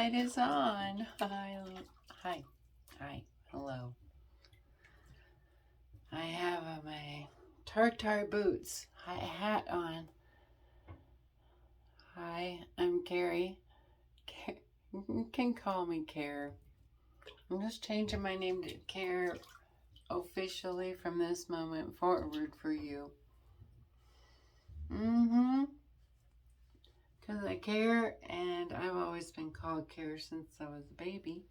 light is on. Hi, hello. I have my tartar boots, hat on. Hi, I'm Carrie. You can call me Care. I'm just changing my name to Care officially from this moment forward for you. Because I care, and I've always been called Care since I was a baby.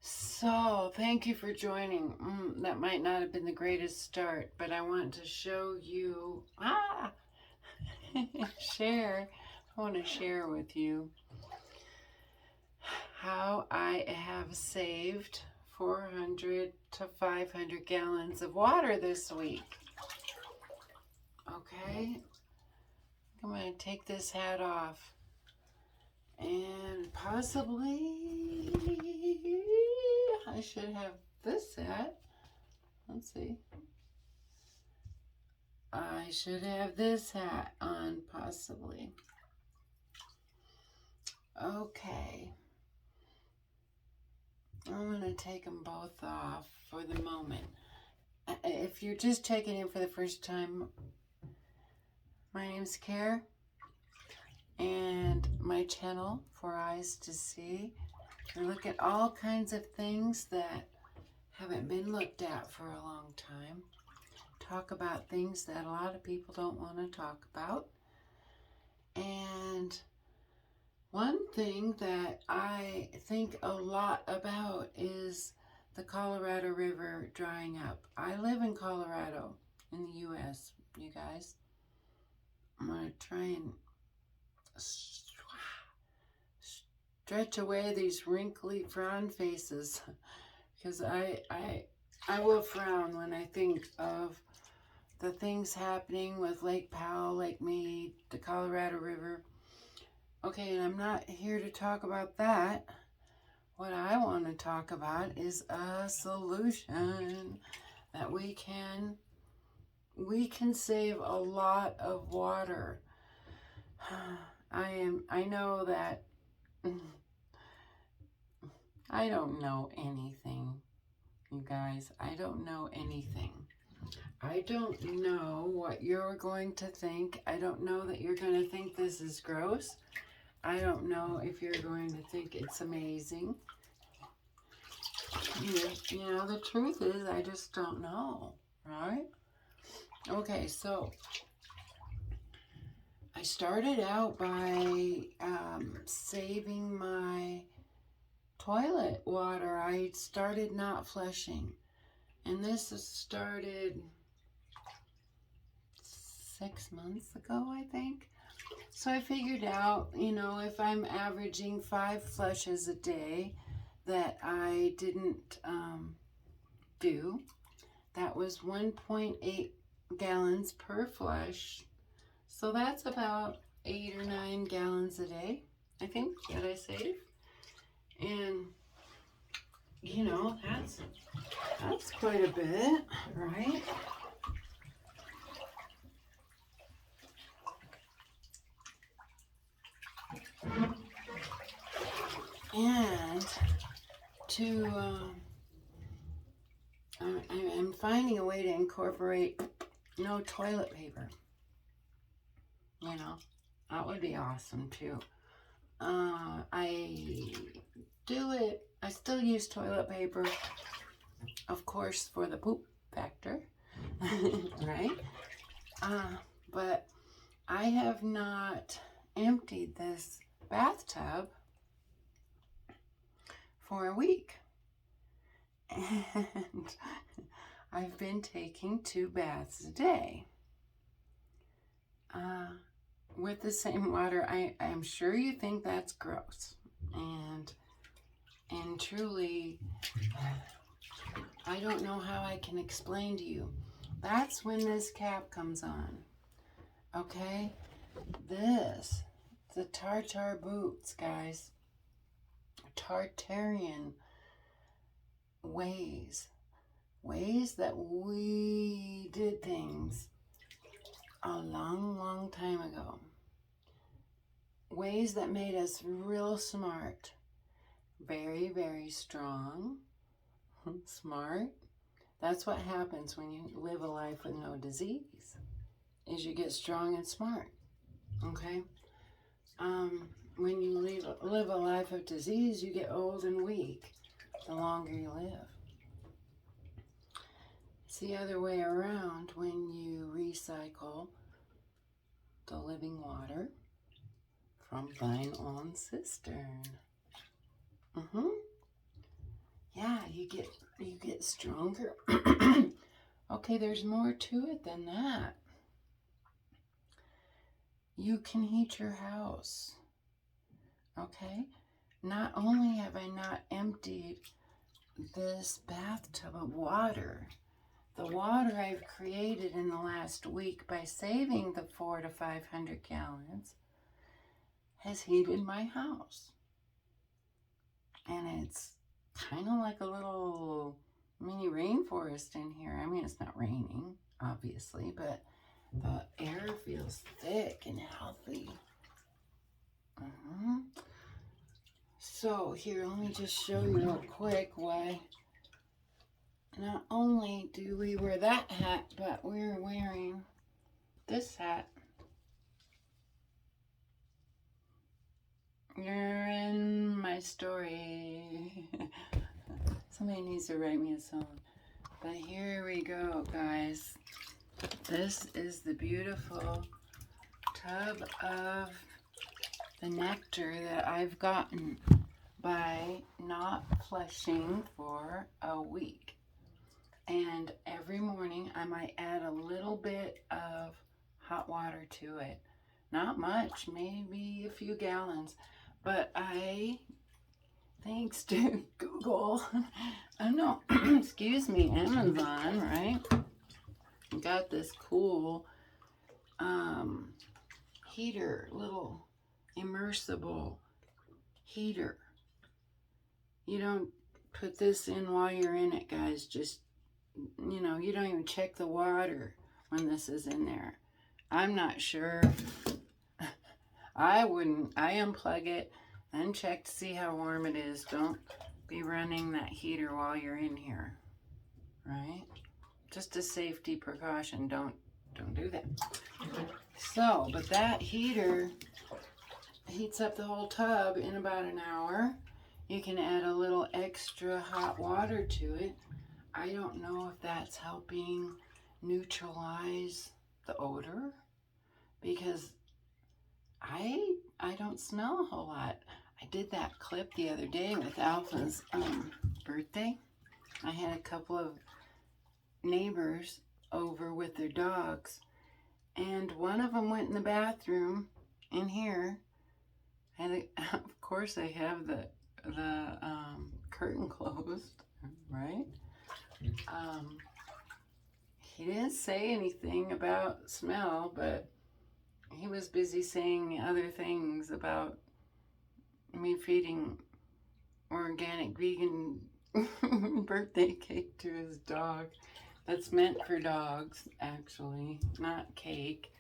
So, thank you for joining. That might not have been the greatest start, but I want to show you, share. I want to share with you how I have saved 400 to 500 gallons of water this week. Okay, I'm going to take this hat off and possibly I should have this hat. Let's see. I should have this hat on possibly. Okay. I'm going to take them both off for the moment. If you're just checking in for the first time, my name's Care, and my channel, For Eyes to See, we look at all kinds of things that haven't been looked at for a long time. Talk about things that a lot of people don't want to talk about. And one thing that I think a lot about is the Colorado River drying up. I live in Colorado in the U.S., you guys. I'm going to try and stretch away these wrinkly frown faces because I will frown when I think of the things happening with Lake Powell, Lake Mead, the Colorado River. Okay, and I'm not here to talk about that. What I want to talk about is a solution that we can save a lot of water. I know that I don't know anything, you guys. I don't know anything. I don't know what you're going to think. I don't know that you're going to think this is gross. I don't know if you're going to think it's amazing. You know, the truth is, I just don't know, right? Okay, so I started out by saving my toilet water. I started not flushing. And this started 6 months ago, I think. So I figured out, you know, if I'm averaging 5 flushes a day that I didn't do, that was 1.8 gallons per flush. So that's about 8 or 9 gallons a day, I think, that I save. And, you know, that's quite a bit, right? And I'm finding a way to incorporate no toilet paper. You know, that would be awesome too. I do it. I still use toilet paper, of course, for the poop factor, right? But I have not emptied this bathtub for a week. And I've been taking 2 baths a day with the same water. I'm sure you think that's gross. And truly, I don't know how I can explain to you. That's when this cap comes on. Okay? The tartar boots, guys. Tartarian ways that we did things a long time ago. ways that made us real smart. Very, very strong, smart. That's what happens when you live a life with no disease, is you get strong and smart, okay? When you live a life of disease, you get old and weak the longer you live. It's the other way around when you recycle the living water from thine own cistern. Yeah, you get stronger. Okay, there's more to it than that. You can heat your house. Okay? Not only have I not emptied this bathtub of water, the water I've created in the last week by saving the 400 to 500 gallons has heated my house. And it's kind of like a little mini rainforest in here. I mean, it's not raining, obviously, but the air feels thick and healthy. So here, let me just show you real quick why not only do we wear that hat, but we're wearing this hat. You're in my story. Somebody needs to write me a song. But here we go, guys. This is the beautiful tub of the nectar that I've gotten by not flushing for a week. And every morning I might add a little bit of hot water to it. Not much, maybe a few gallons. But thanks to Google, I know, excuse me, Amazon, right? Got this cool heater, little immersible heater. You don't put this in while you're in it, guys. Just, you know, you don't even check the water when this is in there. I'm not sure. I wouldn't. I unplug it and check to see how warm it is. Don't be running that heater while you're in here, right? Just a safety precaution. Don't do that. So, but that heater heats up the whole tub in about an hour. You can add a little extra hot water to it. I don't know if that's helping neutralize the odor, because I don't smell a whole lot. I did that clip the other day with Alpha's birthday. I had a couple of neighbors over with their dogs, and one of them went in the bathroom in here, and of course I have the curtain closed, right? He didn't say anything about smell, but he was busy saying other things about me feeding organic vegan birthday cake to his dog. That's meant for dogs, actually, not cake.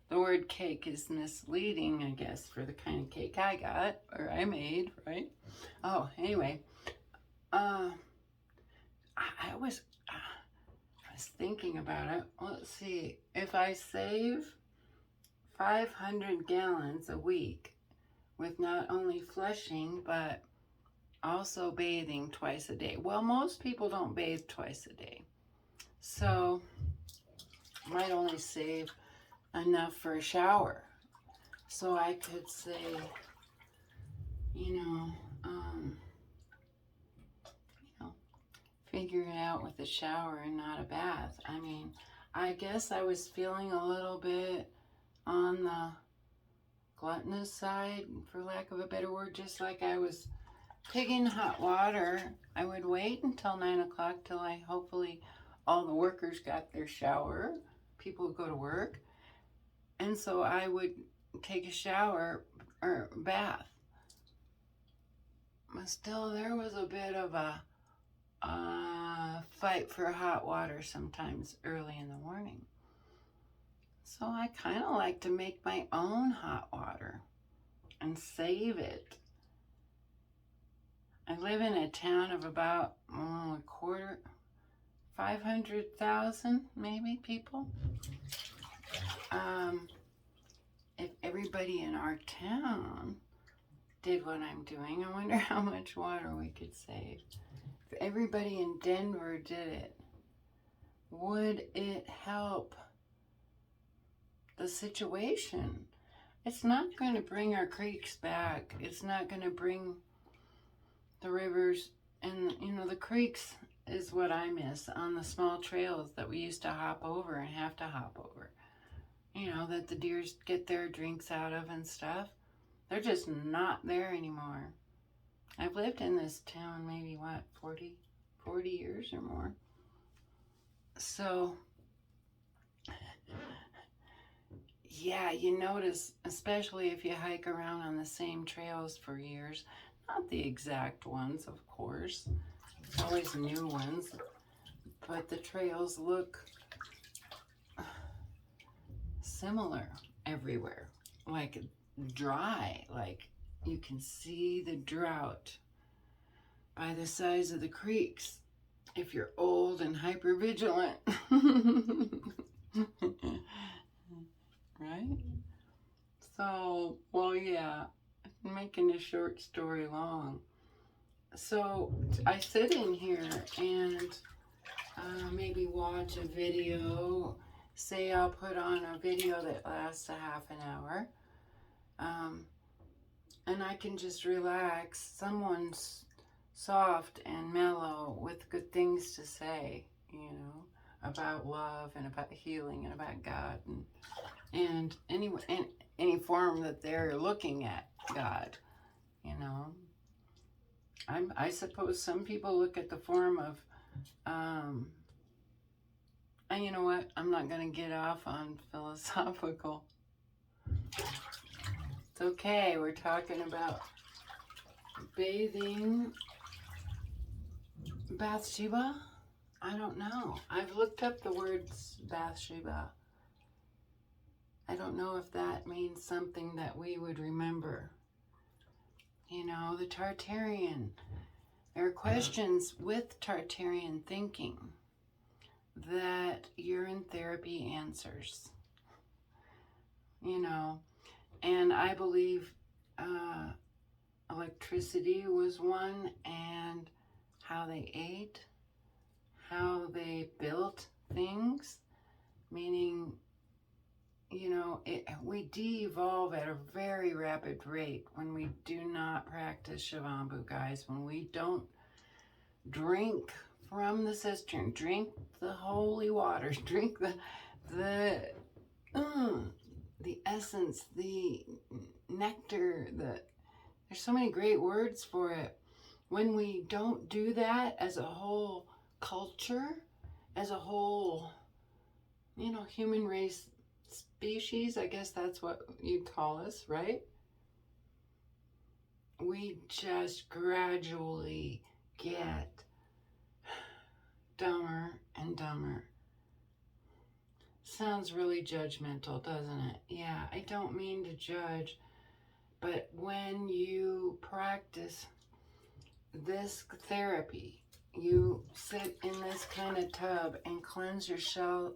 The word cake is misleading, I guess, for the kind of cake I got, or I made, right? Oh, anyway, I was thinking about it. Let's see, if I save 500 gallons a week with not only flushing, but also bathing twice a day. Well, most people don't bathe twice a day, so I might only save enough for a shower. So I could say, figure it out with a shower and not a bath. I mean, I guess I was feeling a little bit on the gluttonous side, for lack of a better word, just like I was pigging hot water. I would wait until 9 o'clock till hopefully all the workers got their shower. People would go to work. And so I would take a shower or bath. But still, there was a bit of a fight for hot water sometimes early in the morning. So I kind of like to make my own hot water. and save it. I live in a town of about 500,000 maybe people. If everybody in our town did what I'm doing, I wonder how much water we could save. If everybody in Denver did it, would it help the situation? It's not going to bring our creeks back. It's not going to bring the rivers, and the creeks is what I miss on the small trails that we used to hop over and have to hop over. That the deers get their drinks out of and stuff. They're just not there anymore. I've lived in this town maybe, 40 years or more. So, yeah, you notice, especially if you hike around on the same trails for years, not the exact ones, of course, always new ones, but the trails look similar everywhere, like dry, like you can see the drought by the size of the creeks if you're old and hyper vigilant. Right? So, well, yeah, making a short story long. So I sit in here and maybe watch a video. Say I'll put on a video that lasts a half an hour. And I can just relax. Someone's soft and mellow with good things to say, about love and about healing and about God and any form that they're looking at God, I suppose some people look at the form of, and you know what? I'm not going to get off on philosophical. It's okay. We're talking about bathing Bathsheba. I don't know. I've looked up the words Bathsheba. I don't know if that means something that we would remember. The Tartarian. There are questions with Tartarian thinking that urine therapy answers. And I believe electricity was one, and how they ate, how they built things, meaning, we de-evolve at a very rapid rate when we do not practice Shivambu, guys. When we don't drink from the cistern, drink the holy waters, drink the essence, the nectar, there's so many great words for it. When we don't do that as a whole culture, as a whole, human race species, I guess that's what you'd call us, right? We just gradually get dumber and dumber. Sounds really judgmental, doesn't it? Yeah, I don't mean to judge, but when you practice this therapy, you sit in this kind of tub and cleanse your cells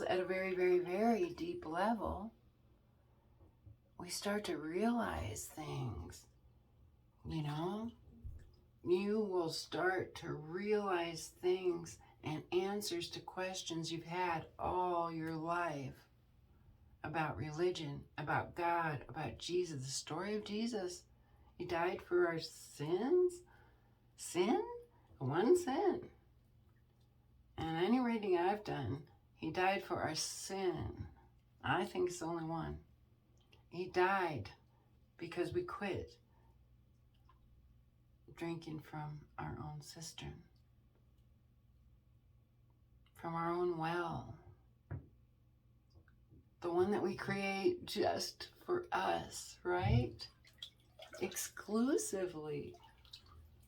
at a very, very, very deep level. We start to realize things, you will start to realize things and answers to questions you've had all your life about religion, about God, about Jesus, the story of Jesus. He died for our sins. One sin. And any reading I've done, he died for our sin. I think it's only one. He died because we quit drinking from our own cistern, from our own well, the one that we create just for us, right? Exclusively.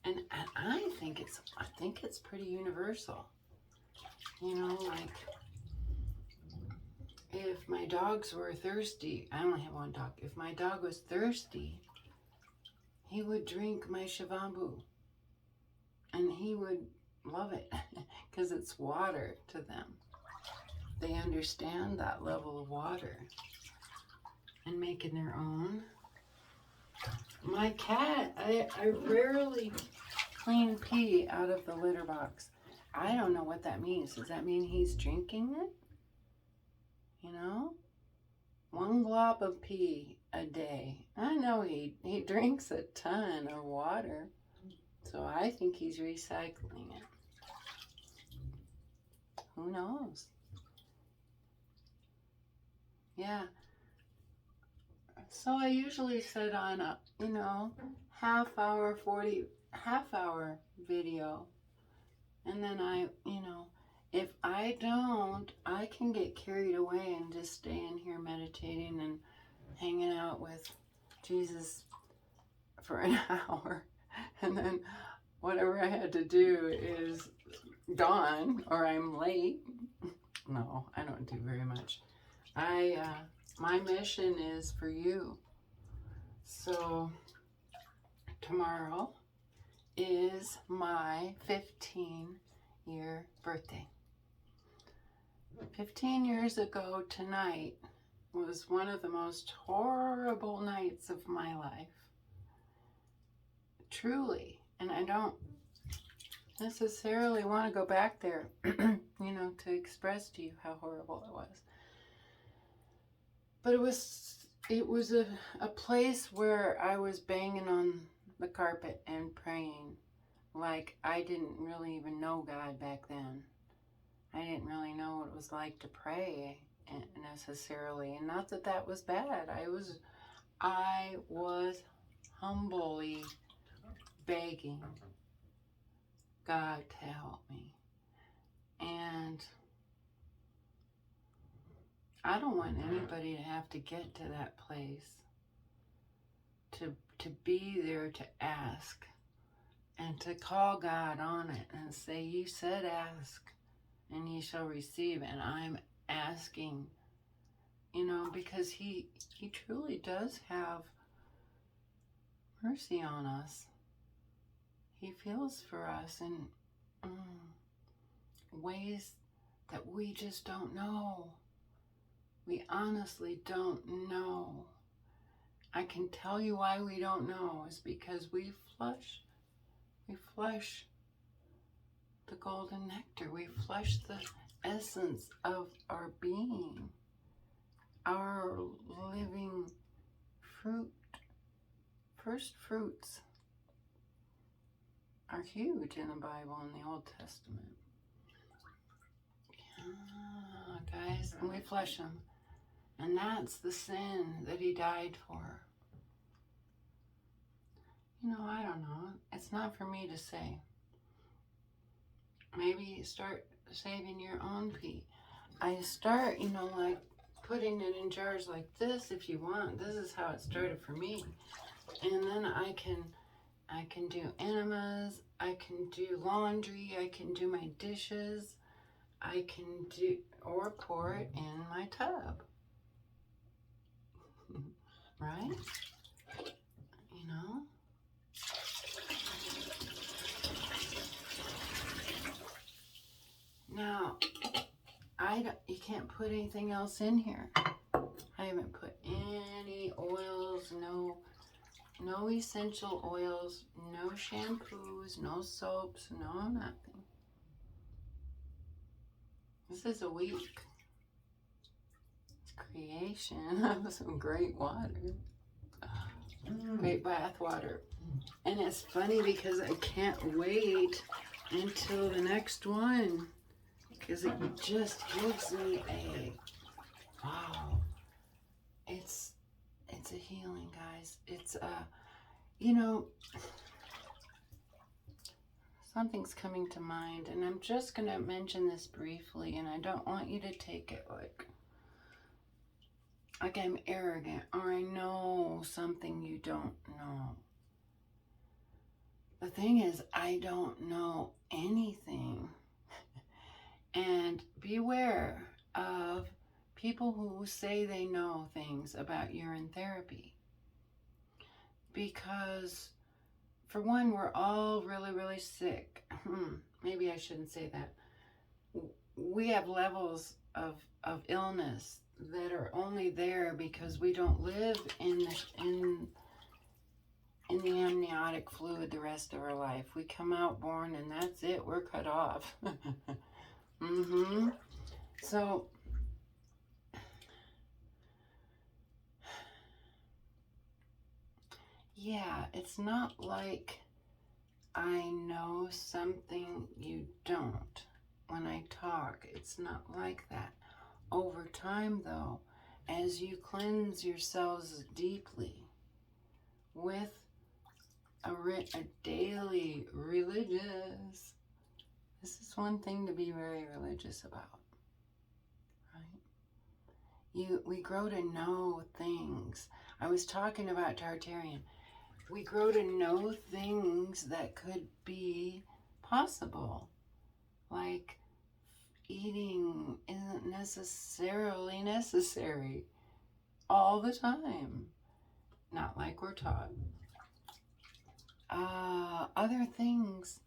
And I think it's pretty universal. if my dogs were thirsty, I only have one dog. If my dog was thirsty, he would drink my Shivambu. And he would love it because it's water to them. They understand that level of water and making their own. My cat, I rarely clean pee out of the litter box. I don't know what that means. Does that mean he's drinking it? You know? 1 glop of pee a day. I know he drinks a ton of water. So I think he's recycling it. Who knows? Yeah. So I usually set on a, half hour video. And then if I don't, I can get carried away and just stay in here meditating and hanging out with Jesus for an hour. And then whatever I had to do is gone, or I'm late. No, I don't do very much. My mission is for you. So tomorrow is my 15-year birthday. 15 years ago tonight was one of the most horrible nights of my life. Truly. And I don't necessarily want to go back there, to express to you how horrible it was. But it was a place where I was banging on the carpet and praying like I didn't really even know God back then. I didn't really know what it was like to pray necessarily. And not that that was bad. I was humbly begging God to help me. And I don't want anybody to have to get to that place, to be there to ask and to call God on it and say, you said ask and ye shall receive, and I'm asking, because he truly does have mercy on us. He feels for us in ways that we just don't know. We honestly don't know. I can tell you why we don't know is because we flush the golden nectar. We flush the essence of our being, our living fruit. First fruits are huge in the Bible, in the Old Testament. Yeah, guys, and we flush them. And that's the sin that he died for. I don't know. It's not for me to say. Maybe start saving your own pee. I start, like putting it in jars like this if you want. This is how it started for me. And then I can do enemas, I can do laundry, I can do my dishes, I can do, or pour it in my tub. Right? Now, you can't put anything else in here. I haven't put any oils, no essential oils, no shampoos, no soaps, no nothing. This is a week. It's creation of some great water. Great bath water. And it's funny because I can't wait until the next one, because it just gives me a wow. It's a healing, guys. It's something's coming to mind, and I'm just gonna mention this briefly, and I don't want you to take it like I'm arrogant or I know something you don't know. The thing is, I don't know anything. And beware of people who say they know things about urine therapy. Because, for one, we're all really, really sick. Maybe I shouldn't say that. We have levels of illness that are only there because we don't live in the amniotic fluid the rest of our life. We come out born and that's it. We're cut off. So, yeah, it's not like I know something you don't when I talk. It's not like that. Over time, though, as you cleanse yourselves deeply with a daily religious, this is one thing to be very religious about, right? We grow to know things. I was talking about Tartarian. We grow to know things that could be possible, like eating isn't necessarily necessary all the time, not like we're taught. Other things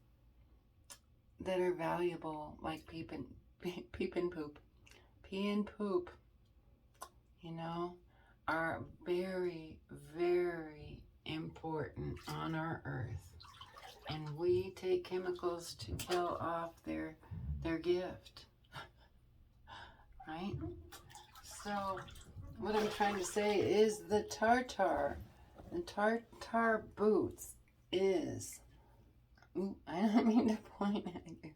that are valuable, like pee and poop, you know, are very, very important on our earth. And we take chemicals to kill off their gift. Right? So, what I'm trying to say is the tartar boots is, I don't mean to point at you.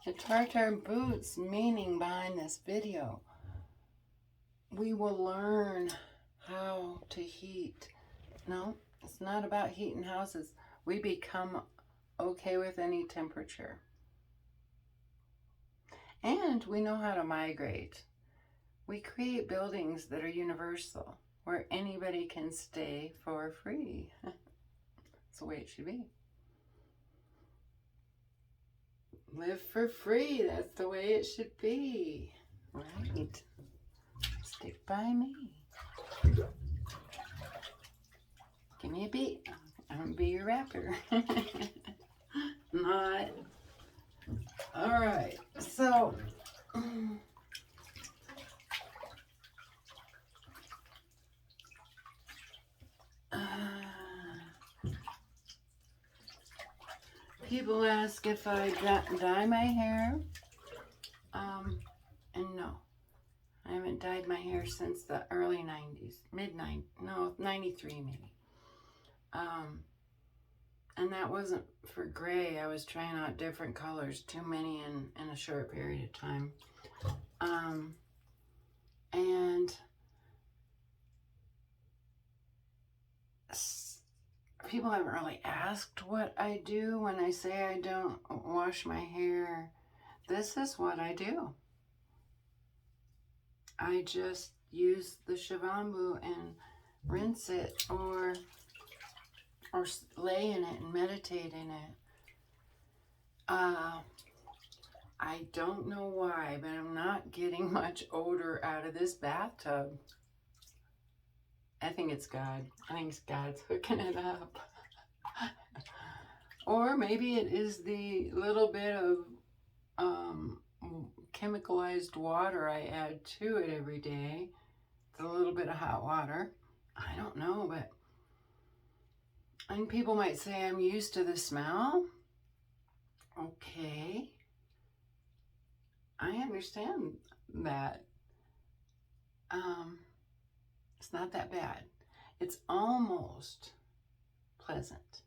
The tartar boots meaning behind this video, we will learn how to heat. No, it's not about heating houses. We become okay with any temperature. And we know how to migrate. We create buildings that are universal, where anybody can stay for free. That's the way it should be. Live for free, that's the way it should be. Right? Stick by me. Give me a beat. I'm gonna be your rapper. Not. Alright, so people ask if I dye my hair. And no, I haven't dyed my hair since the early 90s, 93 maybe. And that wasn't for gray. I was trying out different colors, too many in a short period of time. And people haven't really asked what I do when I say I don't wash my hair. This is what I do. I just use the Shivambu and rinse it, or lay in it and meditate in it. I don't know why, but I'm not getting much odor out of this bathtub. I think it's God. I think it's God's hooking it up. Or maybe it is the little bit of chemicalized water I add to it every day. It's a little bit of hot water. I don't know, but... And people might say I'm used to the smell. Okay. I understand that. It's not that bad. It's almost pleasant.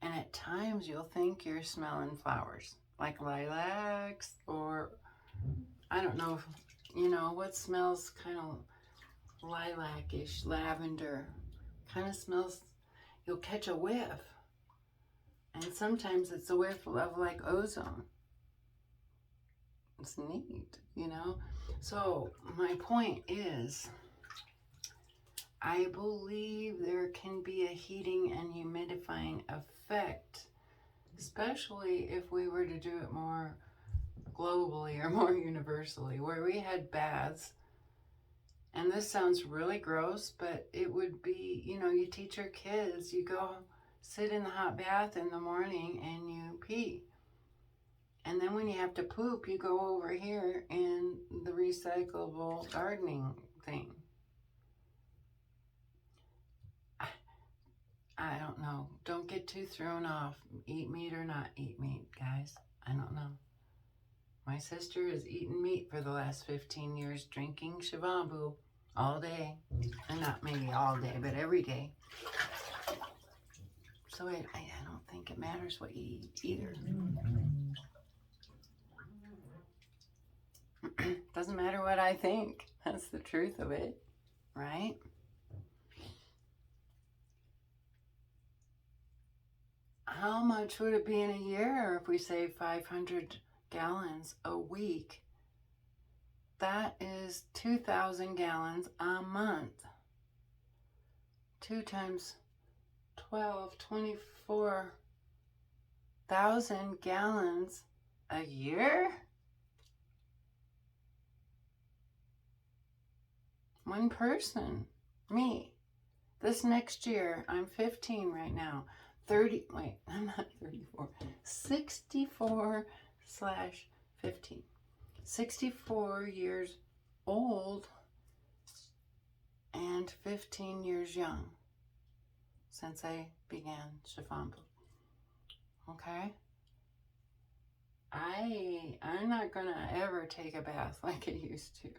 And at times you'll think you're smelling flowers, like lilacs, or I don't know, what smells kind of lilac-ish, lavender. Kind of smells, you'll catch a whiff. And sometimes it's a whiff of like ozone. It's neat, So my point is, I believe there can be a heating and humidifying effect, especially if we were to do it more globally or more universally, where we had baths And this sounds really gross, but it would be, you know, you teach your kids, you go sit in the hot bath in the morning and you pee. And then when you have to poop, you go over here in the recyclable gardening thing. I don't know. Don't get too thrown off. Eat meat or not eat meat, guys. I don't know. My sister has eaten meat for the last 15 years, drinking Shivambu all day. And not maybe all day, but every day. So I don't think it matters what you eat either. Doesn't matter what I think. That's the truth of it, right? How much would it be in a year if we save 500 gallons a week? That is 2,000 gallons a month. 2 times 12, 24,000 gallons a year? One person, me. This next year, I'm 15 right now. 30, wait, I'm not 34. 64/15. 64 years old and 15 years young since I began Shivambu. Okay? I'm not gonna ever take a bath like I used to,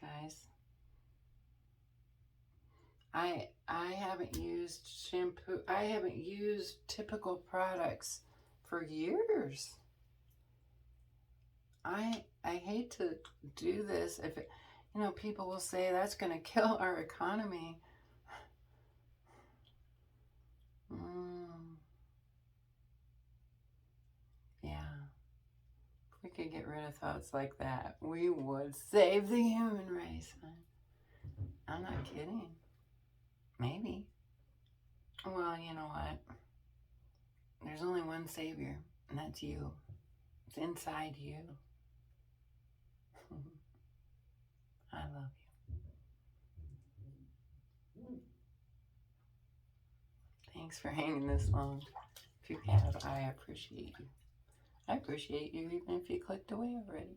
guys. I haven't used shampoo. I haven't used typical products for years. I hate to do this. If it, you know, people will say that's going to kill our economy. Yeah. If we could get rid of thoughts like that, we would save the human race. I'm not kidding. Maybe. Well, you know what? There's only one savior, and that's you. It's inside you. I love you. Thanks for hanging this long. If you have, I appreciate you. I appreciate you even if you clicked away already.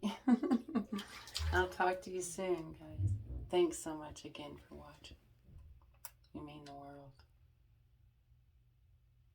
I'll talk to you soon, guys. Thanks so much again for watching.